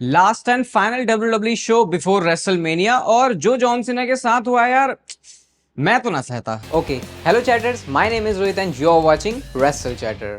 Last and final WW show before WrestleMania और जो John Cena के साथ हुआ यार, मैं तो ना सहता। Okay, hello chatters, my name is Rohit and you are watching Wrestle Chatter.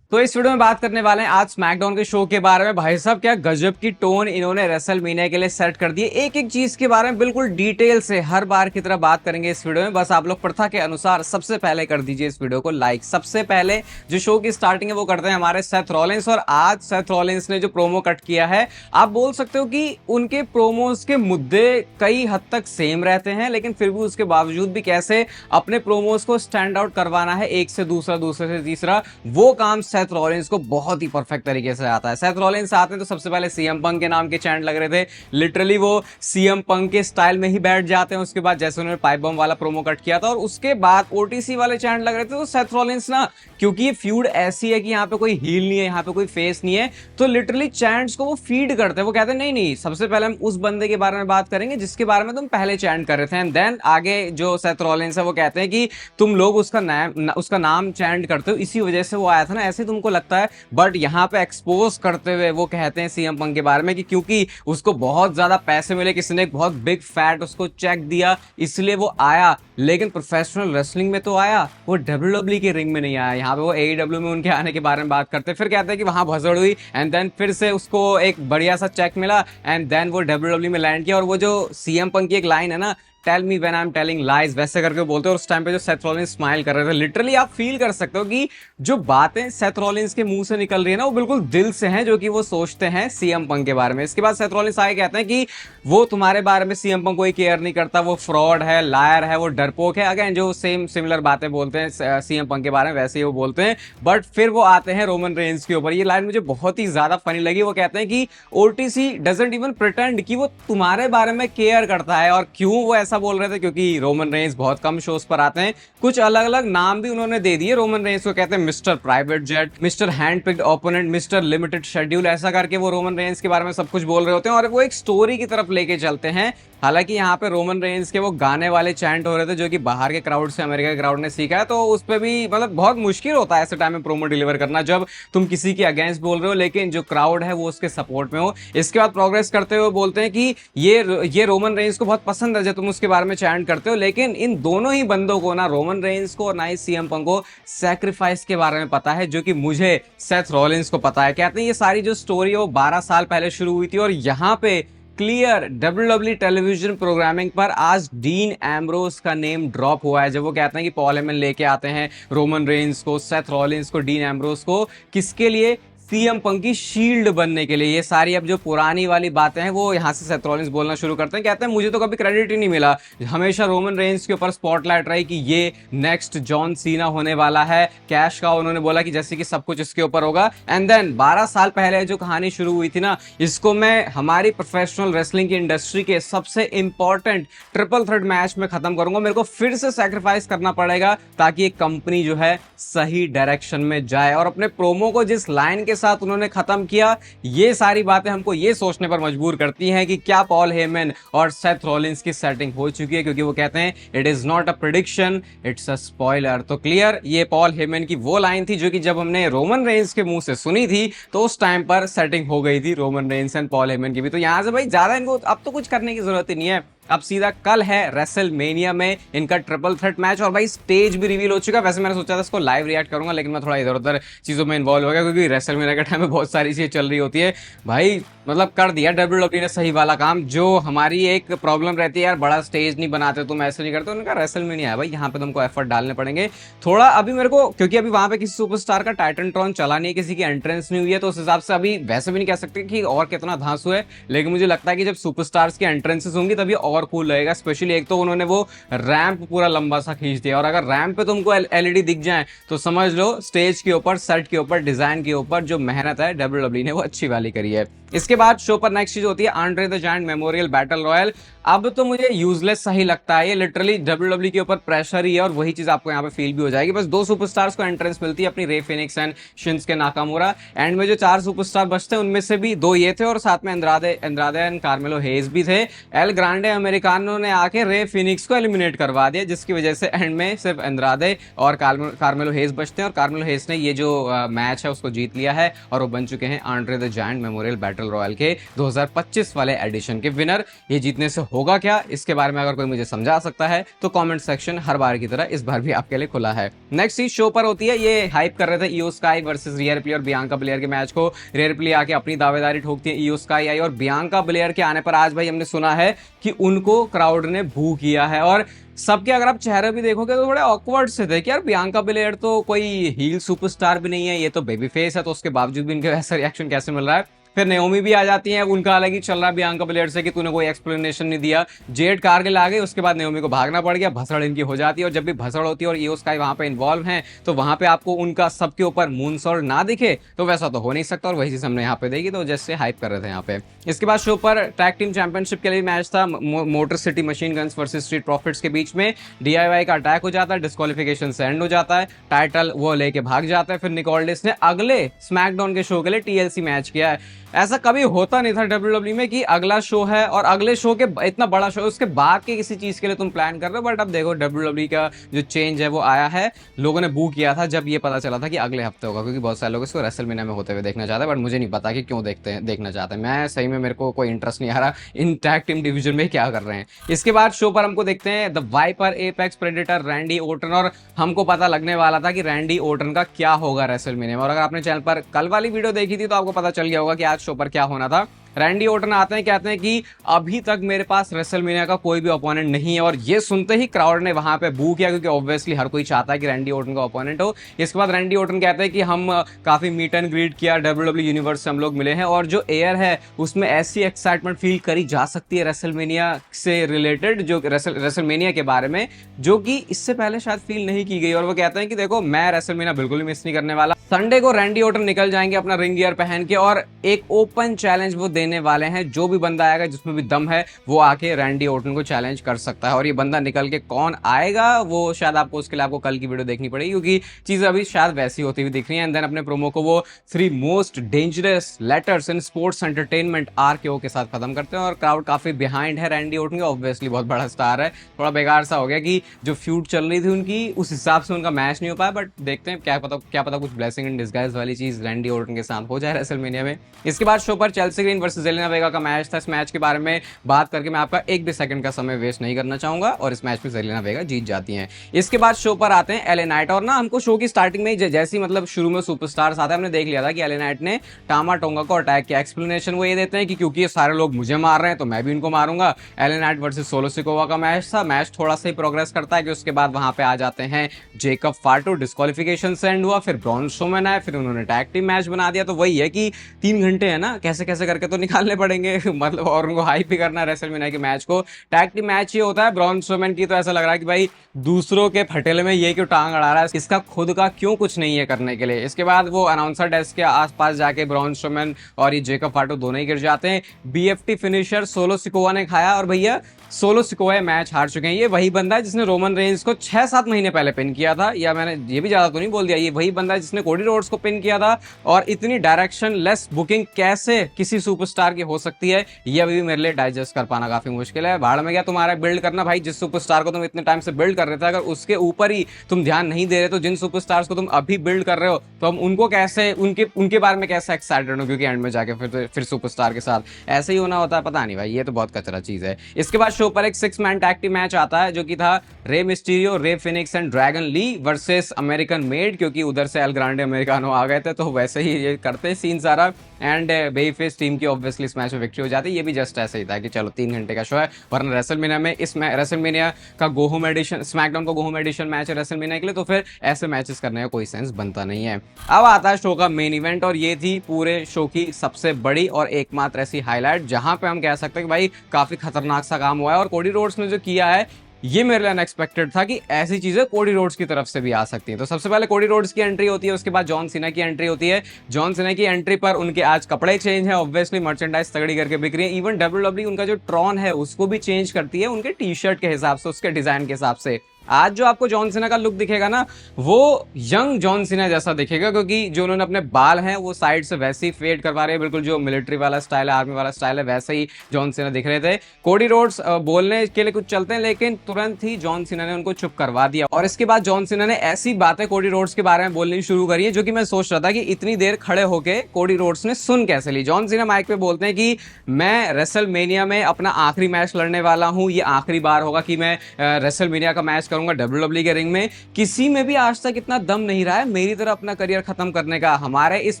तो इस वीडियो में बात करने वाले हैं आज स्मैकडाउन के शो के बारे में। भाई साहब क्या गजब की टोन इन्होंने रेसलमेनिया के लिए सेट कर दी है। एक एक चीज के बारे में बिल्कुल डिटेल से हर बार की तरह बात करेंगे इस वीडियो में। बस आप लोग प्रथा के अनुसार सबसे पहले कर दीजिए इस वीडियो को लाइक। सबसे पहले जो शो की स्टार्टिंग है वो करते हैं हमारे सेथ रॉलिंस, और आज सेथ रॉलिंस ने जो प्रोमो कट किया है, आप बोल सकते हो कि उनके प्रोमोज के मुद्दे कई हद तक सेम रहते हैं, लेकिन फिर भी उसके बावजूद भी कैसे अपने प्रोमोज को स्टैंड आउट करवाना है, एक से दूसरा, दूसरे से तीसरा, वो काम सेथ रॉलिंस को बहुत ही परफेक्ट तरीके से आता है। सेथ रॉलिंस आते हैं तो सबसे पहले सीएम पंक के नाम के चैंट लग रहे थे। लिटरली वो सीएम पंक के स्टाइल में ही बैठ जाते हैं। उसके बाद जैसे उन्होंने पाइप बम वाला प्रोमो कट किया था और उसके बाद ओटीसी वाले चैंट लग रहे थे। तो सेथ रॉलिंस ना, क्योंकि ये फ्यूड ऐसी है कि यहाँ पे कोई हील नहीं है, यहाँ पे कोई फेस नहीं है, तो लिटरली चैंट्स को वो फीड करते हैं। वो कहते हैं नहीं नहीं, सबसे पहले हम उस बंदे के बारे में बात करेंगे जिसके बारे में तुम पहले चैंट कर रहे थे, एंड देन आगे जो सेथ रॉलिंस है वो कहते हैं कि तुम लोग उसका नाम चैंट करते हो, इसी वजह से वो आया था ना, ऐसे तुमको लगता है। बट यहाँ पे एक्सपोज करते हुए वो कहते हैं सीएम पंक के बारे में कि क्योंकि उसको बहुत ज्यादा पैसे मिले, किसी ने एक बहुत बिग फैट उसको चेक दिया, इसलिए वो आया, लेकिन प्रोफेशनल रेसलिंग में तो आया, वो डब्ल्यूडब्ल्यू के रिंग में नहीं आया। यहाँ पे वो एईडब्ल्यू में उनके आने के बारे में बात करते हैं, फिर कहते हैं कि वहां भसड़ हुई, एंड देन फिर से उसको एक बढ़िया सा चेक मिला, एंड देन वो डब्ल्यूडब्ल्यू में लैंड किया। और वो जो सीएम पंक की एक लाइन है ना, tell me when I am telling lies, वैसे करके बोलते हैं। और उस टाइम पे जो सेथ रॉलिंस स्माइल कर रहे थे, लिटरली आप फील कर सकते हो कि जो बातें सेथ रॉलिंस के मुंह से निकल रही है ना, वो बिल्कुल दिल से हैं, जो कि वो सोचते हैं सीएम पंक के बारे में। इसके बाद सेथ रॉलिंस आगे कहते हैं कि वो तुम्हारे बारे में सीएम पंक कोई केयर नहीं करता, वो फ्रॉड है, लायर है, वो डरपोक है। अगेन जो सेम सिमिलर बातें बोलते हैं सीएम पंक के बारे में, वैसे ही वो बोलते हैं। बट फिर वो आते हैं रोमन रेंज के ऊपर। ये लाइन मुझे बहुत ही ज्यादा फनी लगी। वो कहते हैं कि ओटीसी डजंट इवन प्रिटेंड कि वो तुम्हारे बारे में केयर करता है। और क्यों वो ऐसा बोल रहे थे? क्योंकि रोमन रेंज बहुत कम शोज पर आते हैं। कुछ अलग अलग नाम भी उन्होंने दे दिए रोमन रेंज को। कहते हैं mister private jet, mister hand picked opponent, mister limited schedule, ऐसा करके वो रोमन रेंज के बारे में सब कुछ बोल रहे होते हैं और वो एक स्टोरी की तरफ लेके चलते हैं। हालांकि यहाँ पे रोमन रेंज के वो गाने वाले चैंट हो रहे थे, जो कि बाहर के क्राउड से अमेरिका के क्राउड ने सीखा है, तो उस पर भी मतलब बहुत मुश्किल होता है ऐसे टाइम में प्रोमो डिलीवर करना, जब तुम किसी के अगेंस्ट बोल रहे हो लेकिन जो क्राउड है वो उसके सपोर्ट में हो। इसके बाद प्रोग्रेस करते हुए बोलते हैं कि ये रोमन रेंज को बहुत पसंद है जब तुम उसके बारे में चैंट करते हो, लेकिन इन दोनों ही बंदों को, ना रोमन रेंज को और ना ही सीएम पंक को, सैक्रिफाइस के बारे में पता है, जो कि मुझे सेथ रॉलिंस को पता है। कहते हैं ये सारी जो स्टोरी है वो 12 साल पहले शुरू हुई थी और यहाँ पे क्लियर डब्ल्यूडब्ल्यू टेलीविजन प्रोग्रामिंग पर आज डीन एम्ब्रोस का नेम ड्रॉप हुआ है। जब वो कहते हैं कि पॉल हेमन लेके आते हैं रोमन रेंज को, सेथ रॉलिंस को, डीन एम्ब्रोस को, किसके लिए? सीएम पंक की शील्ड बनने के लिए। ये सारी अब जो पुरानी वाली बातें हैं वो यहाँ से सेथ रॉलिंस बोलना शुरू करते हैं। कहते हैं मुझे तो कभी क्रेडिट ही नहीं मिला, हमेशा रोमन रेंज के ऊपर स्पॉटलाइट रही कि ये नेक्स्ट जॉन सीना होने वाला है। कैश का उन्होंने बोला कि जैसे कि सब कुछ इसके ऊपर होगा। एंड देन 12 साल पहले जो कहानी शुरू हुई थी ना, इसको मैं हमारी प्रोफेशनल रेसलिंग की इंडस्ट्री के सबसे इंपॉर्टेंट ट्रिपल थ्रेट मैच में खत्म करूंगा। मेरे को फिर से सैक्रिफाइस करना पड़ेगा ताकि एक कंपनी जो है सही डायरेक्शन में जाए। और अपने प्रोमो को जिस लाइन के साथ उन्होंने खत्म किया, ये सारी बातें हमको ये सोचने पर मजबूर करती हैं कि क्या पॉल हेमन और सेथ रॉलिंस की सेटिंग हो चुकी है, क्योंकि वो कहते हैं it is not a prediction, it's a spoiler. तो क्लियर, ये पॉल हेमन की वो लाइन थी जो कि जब हमने रोमन रेंज के मुंह से सुनी थी तो उस टाइम पर सेटिंग हो गई थी Roman Reigns and Paul Heyman की भी। तो यहां से भाई ज्यादा इनको अब तो कुछ करने की जरूरत ही नहीं है। अब सीधा कल है रेसलमेनिया में इनका ट्रिपल थ्रेट मैच, और भाई स्टेज भी रिवील हो चुका है। वैसे मैंने सोचा था इसको लाइव रिएक्ट करूंगा, लेकिन मैं थोड़ा इधर उधर चीजों में इन्वॉल्व हो गया, क्योंकि रेसलमेनिया के टाइम में बहुत सारी चीजें चल रही होती है। भाई मतलब कर दिया डब्ल्यूडब्ल्यू ने सही वाला काम। जो हमारी एक प्रॉब्लम रहती है यार, बड़ा स्टेज नहीं बनाते तुम, ऐसे नहीं करते, उनका रेसलमेनिया है भाई, यहाँ पे तुमको एफर्ट डालने पड़ेंगे थोड़ा। अभी मेरे को, क्योंकि अभी वहां पे किसी सुपरस्टार का टाइटन ट्रॉन चला नहीं है, किसी की एंट्रेंस नहीं हुई है, तो उस हिसाब से अभी वैसे भी नहीं कह सकते कि और कितना धांसू है। लेकिन मुझे लगता है कि जब सुपरस्टार्स की एंट्रेंसेस होंगी तभी और कूल लगेगा। एक तो उन्होंने वो रैंप पूरा लंबा सा खींच दिया, और अगर रैंप पे तुमको एलईडी दिख जाए तो समझ लो स्टेज के ऊपर, सेट के ऊपर, डिजाइन के ऊपर जो मेहनत है डब्ल्यूडब्ल्यू ने वो अच्छी वाली करी है। इसके बाद शो पर नेक्स्ट चीज होती है Andre the giant memorial battle royal. अब तो मुझे यूजलेस सही लगता है, ये लिटरली डब्ल्यूडब्ल्यू के ऊपर प्रेशर ही है और वही चीज आपको यहाँ पे फील भी हो जाएगी। बस दो सुपरस्टार्स को एंट्रेंस मिलती है अपनी, रे Fenix and Shinsuke Nakamura. And में जो चार सुपरस्टार बचते हैं उनमें से भी दो ये थे और साथ में एंड्राडे एंड कार्मेलो हेज भी थे। एल ग्रांडे अमेरिकानो ने आके रे फिनिक्स को एलिमिनेट करवा दिया, जिसकी वजह से एंड में सिर्फ एंड्राडे और कार्मेलो हेज बचते हैं और कार्मेलो हेज ने ये जो मैच है उसको जीत लिया है और वो बन चुके हैं Andre the giant memorial battle royal के 2025 वाले एडिशन के विनर। ये जीतने से होगा क्या, इसके बारे में अगर कोई मुझे समझा सकता है तो कमेंट सेक्शन हर बार की तरह इस बार भी आपके लिए खुला है। नेक्स्ट चीज शो पर होती है, ये हाइप कर रहे थे Iyo Sky versus Rhea Ripley और बियांका ब्लेयर के मैच को। रियर रिप्ली आके अपनी दावेदारी ठोकती है, ईओ स्काई आई और बियांका ब्लेयर के आने पर आज भाई हमने सुना है कि उनको क्राउड ने बू किया है और सबके अगर आप चेहरे भी देखोगे तो बड़े ऑकवर्ड से थे कि यार बियांका ब्लेयर तो कोई हील सुपरस्टार भी नहीं है, ये तो बेबी फेस है, तो उसके बावजूद भी इनके ऐसा रिएक्शन कैसे मिल रहा है। फिर नेओमी भी आ जाती है, उनका अलग ही चल रहा है बियांका ब्लेयर से कि तूने कोई एक्सप्लेनेशन नहीं दिया। जेड कारगिल आ गई, उसके बाद नेओमी को भागना पड़ गया, भसड़ इनकी हो जाती है और जब भी भसड़ होती है और ईओ स्काई वहां पे इन्वॉल्व हैं तो वहां पे आपको उनका सबके ऊपर मूनसॉल्ट ना दिखे तो वैसा तो हो नहीं सकता और वही चीज हमने यहाँ पे देखी, तो जैसे हाइप कर रहे थे यहाँ पे। इसके बाद शो पर टैग टीम चैंपियनशिप के लिए मैच था, motor city machine guns versus street profits के बीच में। डीआईवाई का अटैक हो जाता है, डिस्क्वालिफिकेशन से एंड हो जाता है, टाइटल वो लेके भाग जाता है। फिर निक ऑल्डिस ने अगले स्मैकडाउन के शो के लिए टीएलसी मैच किया है। ऐसा कभी होता नहीं था डब्ल्यूडब्ल्यू में कि अगला शो है और अगले शो के इतना बड़ा शो है उसके बाद के किसी चीज के लिए तुम प्लान कर रहे हो। बट अब देखो डब्ल्यूडब्ल्यू का जो चेंज है वो आया है, लोगों ने बू किया था जब ये पता चला था कि अगले हफ्ते होगा, क्योंकि बहुत सारे लोग इसको रेसलमेनिया में होते हुए देखना चाहते हैं, बट मुझे नहीं पता कि क्यों देखना चाहते हैं। मैं सही में, मेरे को कोई इंटरेस्ट नहीं आ रहा इन टैग टीम डिवीजन में क्या कर रहे हैं। इसके बाद शो पर हमको देखते हैं the Viper Apex Predator Randy Orton, और हमको पता लगने वाला था कि रैंडी ओर्टन का क्या होगा रेसलमेनिया में। और अगर आपने चैनल पर कल वाली वीडियो देखी थी तो आपको पता चल गया होगा कि आज शो पर क्या होना था। रैंडी ओर्टन आते हैं, कहते हैं कि अभी तक मेरे पास रेसलमेनिया का कोई भी ओपोनेंट नहीं है, और ये सुनते ही क्राउड ने वहां पे बू किया, क्योंकि ऑब्वियसली हर कोई चाहता है कि रैंडी ओर्टन का ओपोनेंट हो। इसके बाद रैंडी ओर्टन कहते हैं कि हम काफी मीट एंड ग्रीट किया, डब्ल्यूडब्ल्यू यूनिवर्स से हम लोग मिले हैं और जो एयर है उसमें ऐसी एक्साइटमेंट फील करी जा सकती है रेसलमेनिया से रिलेटेड, जो रेसलमेनिया के बारे में, जो कि इससे पहले शायद फील नहीं की गई। और वो कहते हैं कि देखो मैं रेसलमेनिया बिल्कुल भी मिस नहीं करने वाला। संडे को रैंडी ओर्टन निकल जाएंगे अपना रिंग गियर पहन के और एक ओपन चैलेंज वो देने वाले हैं। जो भी बंदा आएगा जिसमें भी दम है वो आके रैंडी ओर्टन को चैलेंज कर सकता है, और ये बंदा निकल के कौन आएगा वो शायद आपको, उसके लिए आपको कल की वीडियो देखनी पड़ेगी, क्योंकि चीजें अभी शायद वैसी होती हुई दिख रही है। एंड देन अपने प्रोमो को वो 3 most dangerous letters in sports entertainment RKO के साथ खत्म करते हैं और क्राउड काफी बिहाइंड है रैंडी ओर्टन के। ऑब्वियसली बहुत बड़ा स्टार है, थोड़ा बेकार सा हो गया कि जो फ्यूड चल रही थी उनकी उस हिसाब से उनका मैच नहीं हो पाया, बट देखते हैं क्या पता कुछ ब्लेसिंग इन डिस्गाइज वाली चीज रैंडी ओर्टन के साथ हो जाए रेसलमेनिया में। इसके बाद शो पर चेल्सी ग्रीन वर्सेस जेलेना वेगा का मैच था। इस मैच के बारे में बात करके मैं आपका एक भी सेकंड का समय वेस्ट नहीं करना चाहूंगा और इस मैच में जेलेना वेगा जीत जाती हैं। इसके बाद शो पर आते हैं एले नाइट, और ना हमको शो की स्टार्टिंग में जैसी मतलब शुरू में सुपरस्टार्स आते हैं हमने देख लिया था कि एले नाइट ने टामा टोंगा को अटैक किया। एक्सप्लेनेशन वो ये देते हैं कि क्योंकि ये सारे लोग मुझे मार रहे हैं तो मैं भी इनको मारूंगा। LA Knight versus solo Sikoa का मैच था, मैच थोड़ा सा ही प्रोग्रेस करता है कि उसके बाद वहां पे आ जाते हैं जेकब फाटो, डिस्क्वालिफिकेशन से एंड हुआ, फिर ब्रॉन स्ट्रोमैन आए, फिर उन्होंने टैग टीम मैच बना दिया। तो वही है कि 3 घंटे है ना, कैसे कैसे करके तो निकालने पड़ेंगे मतलब, और उनको हाइप भी करना है रेसलमेनिया के मैच को। टैग टीम मैच ये होता है, ब्रॉन स्ट्रोमैन की तो ऐसा लग रहा है कि भाई दूसरों के फटेले में ये क्यों टांग अड़ा रहा है, इसका खुद का क्यों कुछ नहीं है करने के लिए। इसके बाद वो अनाउंसर डेस्क के आसपास जाके ब्रॉन स्ट्रोमैन और ये जेकब फाटो दोनों ही गिर जाते हैं। BFT फिनिशर सोलो सिकोवा ने खाया और भैया सोलो सिकोवा मैच हार चुके हैं। ये वही बंदा है जिसने रोमन रेंज को 6-7 महीने पहले पिन किया था, या मैंने ये भी ज्यादा तो नहीं बोल दिया, ये वही बंदा है जिसने कोडी रोड्स को पिन किया था। और इतनी डायरेक्शन लेस बुकिंग कैसे किसी सुपरस्टार की हो सकती है, ये अभी भी मेरे लिए डाइजेस्ट कर पाना काफी मुश्किल है। भाड़ में गया तुम्हारा बिल्ड करना भाई, जिस सुपरस्टार को तुम इतने टाइम से बिल्ड कर रहे थे, अगर उसके ऊपर ही तुम ध्यान नहीं दे रहे तो जिन सुपरस्टार्स को तुम अभी बिल्ड कर रहे हो तो हम उनको कैसे, उनके बारे में कैसे एक्साइटेड हो, क्योंकि एंड में जाके फिर सुपरस्टार के साथ ऐसे ही होना होता है। पता नहीं भाई, ये तो बहुत कचरा चीज है। इसके बाद शो पर एक 6 मैन टैग टीम मैच आता है जो कि था Rey Mysterio, Rey Fenix and Dragon Lee versus American Made, क्योंकि उधर से एल ग्रांडे अमेरिकानो आ गए थे तो वैसे ही ये करते सीन सारा। एंड बेफेस टीम की ऑब्वियसली इस मैच में विक्ट्री हो जाती है। ये भी जस्ट ऐसे ही था कि चलो 3 घंटे का शो है, वरना रेसलमेनिया में इस रेसलमेनिया का गो होम एडिशन, स्मैकडाउन का गो होम एडिशन मैच है रेसलमेनिया के लिए, तो फिर ऐसे मैचेस करने का कोई सेंस बनता नहीं है। अब आता है शो का मेन इवेंट, और ये थी पूरे शो की सबसे बड़ी और एकमात्र ऐसी हाईलाइट जहां पे हम कह सकते हैं कि भाई काफी खतरनाक सा काम हुआ है। और कोडी रोड्स ने जो किया है ये मेरे लिए अनएक्सपेक्टेड था कि ऐसी चीजें कोडी रोड्स की तरफ से भी आ सकती है। तो सबसे पहले कोडी रोड्स की एंट्री होती है, उसके बाद जॉन सीना की एंट्री होती है। जॉन सीना की एंट्री पर उनके आज कपड़े चेंज है, ऑब्वियसली मर्चेंडाइज तगड़ी करके बिक रही है। इवन डब्ल्यूडब्ल्यू उनका जो ट्रॉन है उसको भी चेंज करती है उनके टी शर्ट के हिसाब से, उसके डिजाइन के हिसाब से। आज जो आपको जॉन सीना का लुक दिखेगा ना, वो यंग जॉन सीना जैसा दिखेगा, क्योंकि जो उन्होंने अपने बाल हैं वो साइड से वैसे ही फेड करवा रहे हैं, बिल्कुल जो मिलिट्री वाला स्टाइल है, आर्मी वाला स्टाइल है, वैसे ही जॉन सीना दिख रहे थे। कोडी रोड्स बोलने के लिए कुछ चलते हैं, लेकिन तुरंत ही जॉन सीना ने उनको चुप करवा दिया। और इसके बाद जॉन सीना ने ऐसी बातें कोडी रोड्स के बारे में बोलनी शुरू करी है जो कि मैं सोच रहा था कि इतनी देर खड़े होके कोडी रोड्स ने सुन कैसे ली। जॉन सीना माइक पे बोलते हैं कि मैं रेसलमेनिया में अपना आखिरी मैच लड़ने वाला हूं, ये आखिरी बार होगा कि मैं रेसलमेनिया का मैच करूंगा डब्ल्यूडब्ल्यू के रिंग में। किसी में भी आज तक इतना दम नहीं रहा है मेरी तरह अपना करियर खत्म करने का। हमारे इस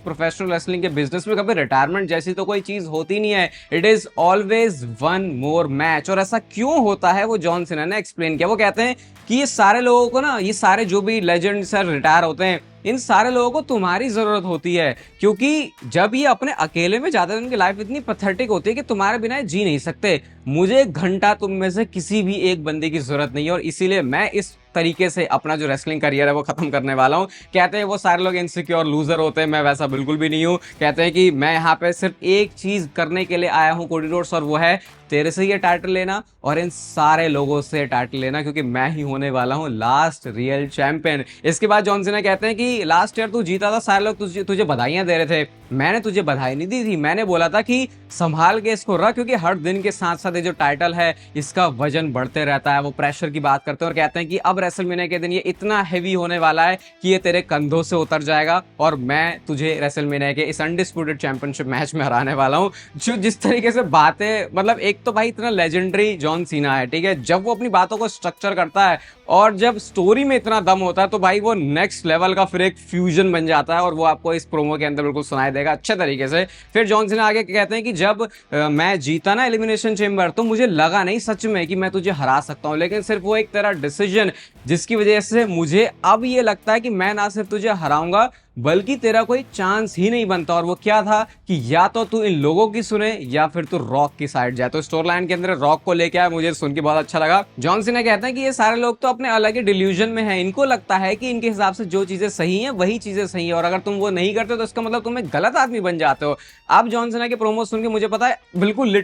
प्रोफेशनल रेसलिंग के बिजनेस में कभी रिटायरमेंट जैसी तो कोई चीज होती नहीं है, it is always one more match. और ऐसा क्यों होता है वो जॉन सीना ने एक्सप्लेन किया। वो कहते हैं कि ये सारे लोगों को ना, ये सारे जो भी लेजेंड सर रिटायर होते हैं, इन सारे लोगों को तुम्हारी जरूरत होती है, क्योंकि जब ये अपने अकेले में जाते हैं उनकी लाइफ इतनी पैथेटिक होती है कि तुम्हारे बिना जी नहीं सकते। मुझे एक घंटा तुम में से किसी भी एक बंदे की जरूरत नहीं है, और इसीलिए मैं इस तरीके से अपना जो रेसलिंग करियर है वो खत्म करने वाला हूं। कहते हैं वो सारे लोग इनसिक्योर लूजर होते हैं, मैं वैसा बिल्कुल भी नहीं हूं। कहते हैं कि मैं यहाँ पे सिर्फ एक चीज करने के लिए आया हूं कोडी रोड्स, और वो है तेरे से ये टाइटल लेना और इन सारे लोगों से टाइटल लेना, क्योंकि मैं ही होने वाला हूं लास्ट रियल चैंपियन। इसके बाद जॉन सीना कहते हैं कि लास्ट ईयर तू जीता था, सारे लोग तुझे बधाइयां दे रहे थे, मैंने तुझे बधाई नहीं दी थी, मैंने बोला था कि संभाल के इसको रख, क्योंकि हर दिन के साथ साथ ये जो टाइटल है इसका वजन बढ़ते रहता है। वो प्रेशर की बात करते हैं और कहते हैं कि अब रेसलमेनिया के दिन ये इतना हैवी होने वाला है कि ये तेरे कंधों से उतर जाएगा, और मैं तुझे रेसलमेनिया के इस अनडिस्प्यूटेड चैंपियनशिप मैच में हराने वाला हूं। जो जिस तरीके से बातें, मतलब एक तो भाई इतना लेजेंडरी जॉन सीना है, ठीक है, जब वो अपनी बातों को स्ट्रक्चर करता है और जब स्टोरी में इतना दम होता है तो भाई वो नेक्स्ट लेवल का फिर एक फ्यूजन बन जाता है, और वो आपको इस प्रोमो के अंदर बिल्कुल सुनाई देगा अच्छे तरीके से। फिर जॉन सीना आगे कहते हैं कि जब मैं जीता ना एलिमिनेशन चेंबर, तो मुझे लगा नहीं सच में कि मैं तुझे हरा सकता हूं, लेकिन सिर्फ वो एक तेरा डिसीजन जिसकी वजह से मुझे अब ये लगता है कि मैं ना सिर्फ तुझे हराऊंगा बल्कि तेरा कोई चांस ही नहीं बनता। और वो क्या था कि या तो तू इन लोगों की सुने या फिर तू रॉक की साइड जाए। तो स्टोरी लाइन के अंदर रॉक को लेके आया, मुझे सुन के बहुत अच्छा लगा। जॉन सीना कहते हैं कि ये सारे लोग तो अपने अलग ही डिल्यूजन में हैं, इनको लगता है कि इनके हिसाब से जो चीजें सही हैं वही चीजें सही है, और अगर तुम वो नहीं करते तो इसका मतलब तुम एक गलत आदमी बन जाते हो। अब जॉन सीना के प्रोमो सुन के मुझे पता है बिल्कुल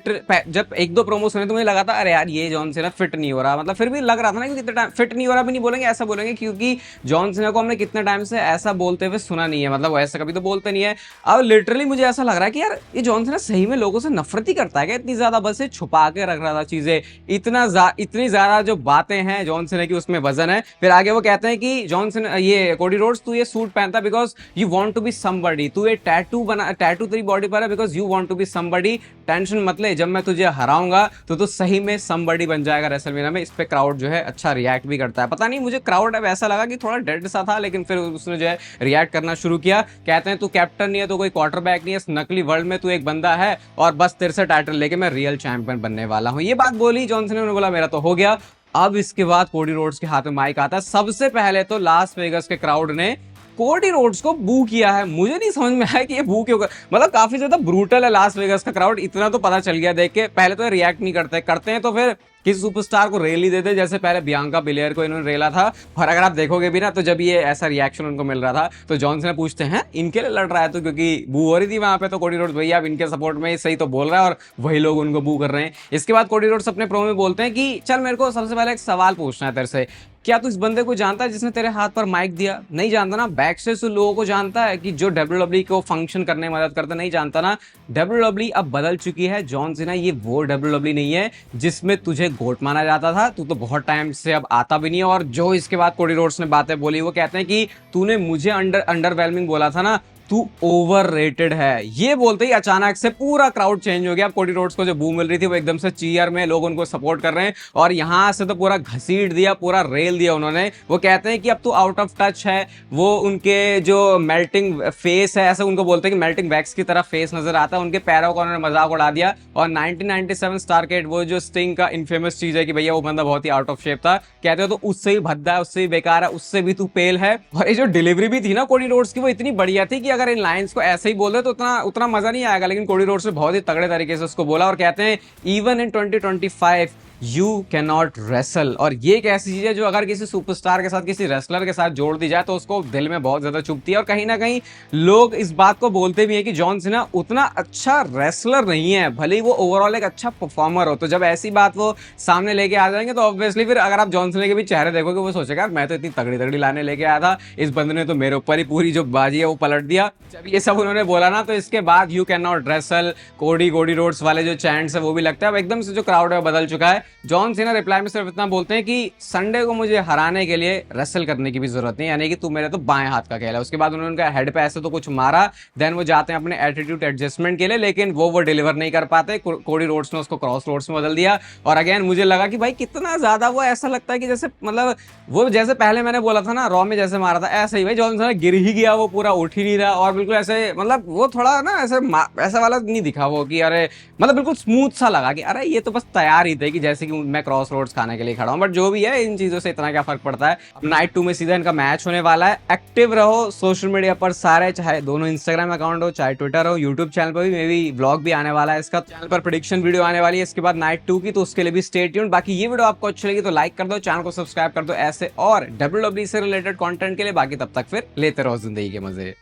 जब एक दो प्रोमो सुने तो मुझे लगा था अरे यार ये जॉन सीना फिट नहीं हो रहा, मतलब फिर भी लग रहा था ना कि कितने टाइम फिट नहीं हो रहा भी नहीं बोलेंगे, ऐसा बोलेंगे, क्योंकि जॉन सीना को हमने कितने टाइम से ऐसा बोलते हुए सुना नहीं है, मतलब ऐसा कभी तो बोलते नहीं है। अब लिटरली मुझे ऐसा लग रहा है कि यार ये जॉन सीना सही में लोगों से नफरत ही करता है क्या इतनी ज्यादा, बस ये छुपा के रख रहा था चीजें। इतनी ज्यादा जो बातें हैं जॉन सीना की उसमें वजन है। फिर आगे वो कहते हैं कि जॉन सीना, ये कोडी रोड्स, तू ये सूट पहनता because you want to be somebody, तू ये टैटू तेरी बॉडी पर है because you want to be somebody. Tension मत ले, जब मैं तुझे हराऊंगा तो तू सही में समबडी बन जाएगा रेसलमेनिया में। इस पे क्राउड जो है अच्छा रिएक्ट भी करता है। पता नहीं मुझे क्राउड अब ऐसा लगा कि थोड़ा डेड सा था, लेकिन फिर उसने जो है रिएक्ट करना शुरू किया। कहते हैं तू कैप्टन नहीं है, तो कोई क्वार्टरबैक नहीं है, इस नकली वर्ल्ड में तू एक बंदा है, और बस तेरे से टाइटल लेके मैं रियल चैंपियन बनने वाला हूं। ये बात बोली जॉन सीना ने, बोला मेरा तो हो गया। अब इसके बाद कोडी रोड्स के हाथ में माइक आता है। सबसे पहले तो लास वेगस के क्राउड ने कोडी रोड्स को बू किया है। मुझे नहीं समझ में आया कि ये बू क्यों मतलब काफी ज्यादा ब्रूटल है लास वेगस का क्राउड, इतना तो पता चल गया देख के। पहले तो रिएक्ट नहीं करते हैं तो फिर किसी सुपरस्टार को रेल ही देते, जैसे पहले बियांका बिलेयर को इन्होंने रेला था। और अगर आप देखोगे भी ना, तो जब ये ऐसा रिएक्शन उनको मिल रहा था तो जॉन सीना पूछते हैं इनके लिए लड़ रहा है, तो क्योंकि बू हो रही थी वहां पे, तो कोडी रोड्स भैया आप इनके सपोर्ट में सही तो बोल रहा है, और वही लोग उनको बू कर रहे हैं। इसके बाद कोडी रोड्स अपने प्रोमो में बोलते हैं कि चल मेरे को सबसे पहले एक सवाल पूछना है तेरे से, क्या तू इस बंदे को जानता है जिसने तेरे हाथ पर माइक दिया? नहीं जानता ना। बैक स्टेज से लोगों को जानता है कि जो डब्ल्यूडब्ल्यूई को फंक्शन करने में मदद करता, नहीं जानता ना। डब्ल्यूडब्ल्यूई अब बदल चुकी है जॉन सीना, ये वो डब्ल्यूडब्ल्यूई नहीं है जिसमें तुझे गोट माना जाता था। तू तो बहुत टाइम से अब आता भी नहीं है। और जो इसके बाद कोडी रोड्स ने बातें बोली, वो कहते हैं कि तूने मुझे अंडरवेलमिंग बोला था ना, तू ओवररेटेड है। ये बोलते ही अचानक से पूरा क्राउड चेंज हो गया। अब कोडी रोड्स को जो बू मिल रही थी वो एकदम से चीयर में लोग उनको सपोर्ट कर रहे हैं, और यहां से तो पूरा घसीट दिया, पूरा रेल दिया उन्होंने। वो कहते हैं कि अब तू आउट ऑफ टच है। वो उनके जो मेल्टिंग फेस है, ऐसा उनको बोलते हैं कि मेल्टिंग वैक्स की तरह फेस नजर आता है। उनके पैरों का उन्होंने मजाक उड़ा दिया। और 1997 स्टारकेट, वो जो स्टिंग का इनफेमस चीज है कि भैया वो बंदा बहुत ही आउट ऑफ शेप था, कहते हो तो उससे ही भद्दा है, उससे ही बेकार है, उससे भी तू पेल है। और ये जो डिलीवरी भी थी ना कोडी रोड्स की, वो इतनी बढ़िया थी कि अगर इन लाइंस को ऐसे ही बोल दे तो उतना मजा नहीं आएगा, लेकिन कोडी रोड्स ने बहुत ही तगड़े तरीके से उसको बोला। और कहते हैं even in 2025 you can not wrestle. और ये एक ऐसी चीज है जो अगर किसी सुपरस्टार के साथ, किसी रेसलर के साथ जोड़ दी जाए तो उसको दिल में बहुत ज्यादा चुभती है। और कहीं ना कहीं लोग इस बात को बोलते भी है कि जॉन सीना उतना अच्छा रेसलर नहीं है, भले ही वो ओवरऑल एक अच्छा परफॉर्मर हो। तो जब ऐसी बात वो सामने लेके आ जाएंगे तो ऑब्वियसली फिर अगर आप जॉन सीना के भी चेहरे देखोगे वो सोचेगा मैं तो इतनी तगड़ी तगड़ी लाने लेके आया था, इस बंदे ने तो मेरे ऊपर ही पूरी जो बाजी है वो पलट दिया। जब ये सब उन्होंने बोला ना तो इसके बाद you can not wrestle, Cody Rhodes वाले जो चैंट्स है वो भी लगता है अब एकदम से जो क्राउड है वो बदल चुका है। जॉन सीना रिप्लाई में सिर्फ इतना बोलते हैं कि संडे को मुझे हराने के लिए रेसल करने की भी जरूरत नहीं, यानी कि तू मेरे तो बाएं हाथ का खेल है। उसके बाद उन्होंने उनका हेड पे ऐसे तो कुछ मारा, देन वो जाते हैं अपने एटीट्यूड एडजस्टमेंट के लिए, लेकिन वो डिलीवर नहीं कर पाते। कोडी रोड्स ने उसको क्रॉस रोड्स में बदल दिया। और अगेन मुझे लगा कि भाई कितना ज्यादा वो ऐसा लगता है कि जैसे मतलब वो जैसे पहले मैंने बोला था ना रॉ में जैसे मारा था ऐसे ही भाई जॉन सीना गिर ही गया, वो पूरा उठ ही नहीं रहा। और बिल्कुल ऐसे मतलब वो थोड़ा ना ऐसे ऐसा वाला नहीं दिखा वो कि अरे मतलब बिल्कुल स्मूथ सा लगा कि अरे ये तो बस तैयार ही थे कि जैसे कि मैं क्रॉस रोड्स खाने के लिए खड़ा हूं। बट जो भी है इन चीजों से इतना क्या फर्क पड़ता है। नाइट 2 में सीधा इनका मैच होने वाला है। एक्टिव रहो सोशल मीडिया पर सारे, चाहे दोनों इंस्टाग्राम अकाउंट हो चाहे ट्विटर हो, यूट्यूब चैनल पर भी मे बी व्लॉग भी आने वाला है, इसका चैनल पर प्रेडिक्शन वीडियो आने वाली है इसके बाद नाइट 2 की, तो उसके लिए भी स्टे ट्यून्ड। बाकी ये वीडियो आपको अच्छी लगी तो लाइक कर दो, चैनल को सब्सक्राइब कर दो ऐसे और WWE से रिलेटेड कंटेंट के लिए। बाकी तब तक फिर लेते रहो जिंदगी के मजे।